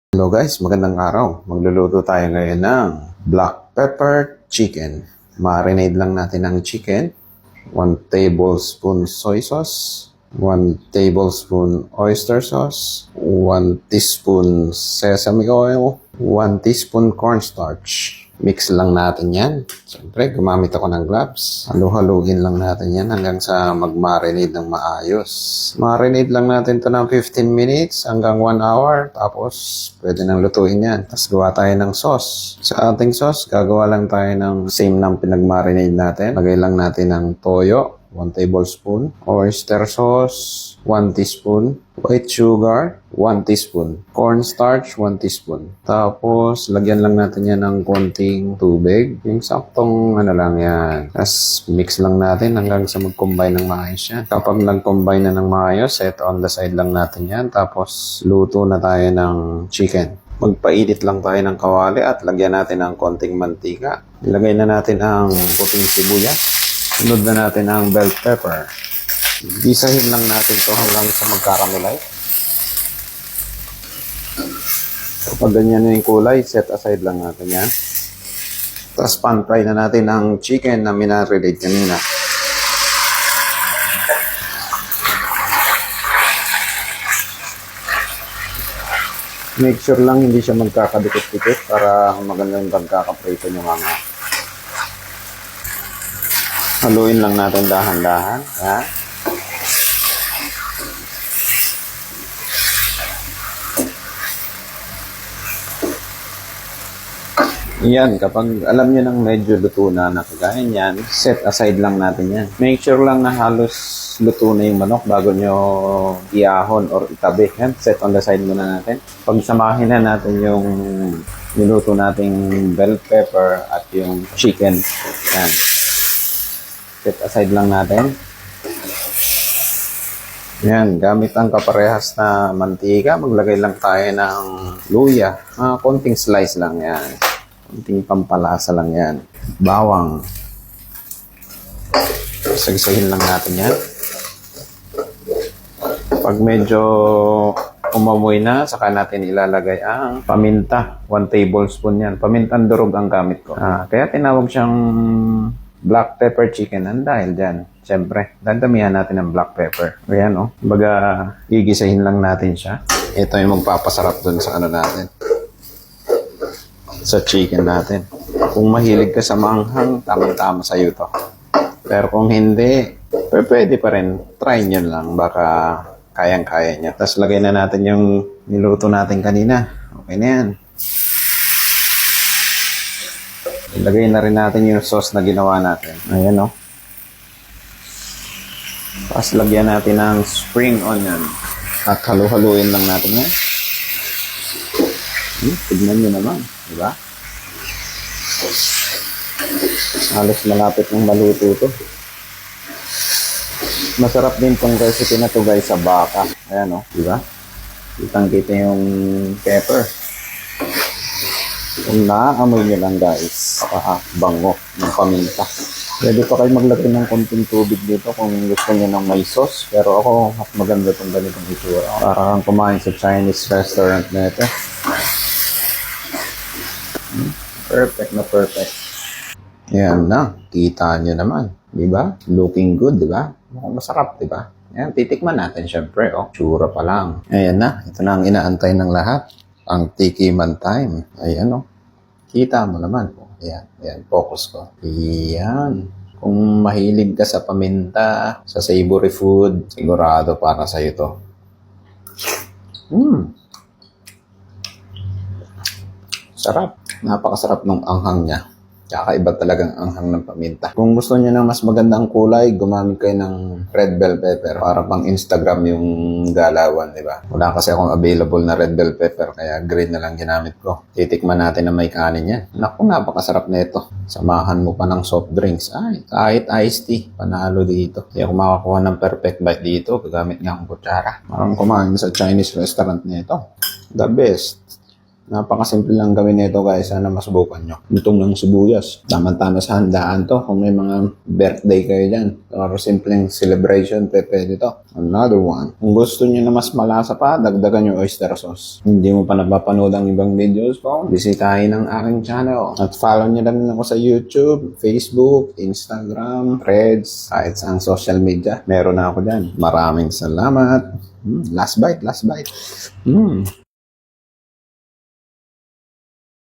Hello guys, magandang araw. Magluluto tayo ngayon ng black pepper chicken. Marinate lang natin ang chicken. 1 tablespoon soy sauce, 1 tablespoon oyster sauce, 1 teaspoon sesame oil, 1 teaspoon cornstarch. Mix lang natin yan. Siyempre, gumamit ako ng gloves. Halu-haluin lang natin yan hanggang sa mag-marinate ng maayos. Marinate lang natin to ng 15 minutes hanggang 1 hour. Tapos, pwede nang lutuin yan. Tapos, gawa tayo ng sauce. Sa ating sauce, gagawa lang tayo ng same ng pinag-marinate natin. Lagay lang natin ng toyo, 1 tablespoon. Oyster sauce, 1 teaspoon. White sugar, 1 teaspoon. Cornstarch, 1 teaspoon. Tapos, lagyan lang natin yan ng konting tubig. Yung saktong lang yan. Tapos, mix lang natin hanggang sa mag-combine ng maayos yan. Kapag nag-combine na ng maayos, set on the side lang natin yan. Tapos, luto na tayo ng chicken. Magpainit lang tayo ng kawali at lagyan natin ng konting mantika. Ilagay na natin ang puting sibuyas. Sunod na natin ang bell pepper. Gisahin lang natin to hanggang sa mag-caramelize. Kapag ganyan na yung kulay, set aside lang natin yan. Tapos pan-fry na natin ang chicken na minarinate kanina. Make sure lang hindi siya magkakadikit-dikit para maganda yung pagkakaprito nyo mga. Haluin lang natin dahan-dahan. Yan. Yan, kapag alam nyo nang medyo luto na kagaya yan, set aside lang natin yan. Make sure lang na halos luto na yung manok bago nyo iahon or itabi. Yan, set on the side muna natin. Pagsamahin na natin yung niluto nating bell pepper at yung chicken. Yan. Set aside lang natin. Yan, gamit ang kaparehas na mantika, maglagay lang tayo ng luya. Konting slice lang yan. Konting pampalasa lang yan. Bawang. Sagsahin lang natin yan. Pag medyo umamoy na, saka natin ilalagay ang paminta. 1 tablespoon yan. Pamintang durog ang gamit ko. Kaya tinawag siyang black pepper chicken. Dahil dyan, siyempre, dadamihan natin ng black pepper. Ayan, oh. Baga, gigisahin lang natin siya. Ito yung magpapasarap dun sa natin. Sa chicken natin. Kung mahilig ka sa manghang, tamang-tama sa'yo to. Pero kung hindi, pwede pa rin. Try nyo lang. Baka kayang-kaya nyo. Tapos lagay na natin yung niluto natin kanina. Okay na yan. Ilagay na rin natin yung sauce na ginawa natin. Ayan, oh. Tapos lagyan natin ng spring onion. At halu-haluin lang natin yan. Tignan nyo naman. Diba? Halos malapit ng maluto to. Masarap din tong recipe na to guys sa baka. Ayan o. Diba? Kitang-kita yung pepper. Kung naaamoy nyo lang guys, bango ng paminta. Pwede pa kayo maglagay ng konting tubig dito kung gusto nyo ng may sauce. Pero ako, mas maganda itong ganitong itsura. Para kang kumain sa Chinese restaurant na ito. Perfect na perfect. Yan na. Kita nyo naman. Diba? Looking good, diba? Mukhang masarap, diba? Yan, titikman natin syempre. Oh, tsura pa lang. Ayan na. Ito na ang inaantay ng lahat. Ang tikiman time. Ayan, oh. Kita mo naman. Oh. Ayan. Ayan. Focus ko. Ayan. Kung mahilig ka sa paminta, sa savory food, sigurado para sa'yo to. Sarap. Napakasarap ng anghang niya. Kakaiba talagang anghang ng paminta. Kung gusto niyo ng mas magandang kulay, gumamit kayo ng red bell pepper. Para pang Instagram yung galawan, di ba? Wala kasi akong available na red bell pepper, kaya green na lang ginamit ko. Titikman natin na may kanin yan. Naku, napakasarap na ito. Samahan mo pa ng soft drinks. Ay, kahit iced tea, panalo dito. Kaya kung makakuha ng perfect bite dito, gagamit nga akong kutsara. Parang kumain sa Chinese restaurant nito. The best. Napakasimple lang gawin nito guys. Sana masubukan nyo. Itong ng sibuyas. Tama-tama sa handaan to. Kung may mga birthday kayo dyan. Or simpleng celebration, pwede to. Another one. Kung gusto nyo na mas malasa pa, dagdagan yung oyster sauce. Hindi mo pa napapanood ang ibang videos ko, bisitahin ang aking channel. At follow nyo lang ako sa YouTube, Facebook, Instagram, Threads, kahit sa social media. Meron na ako dyan. Maraming salamat. Last bite.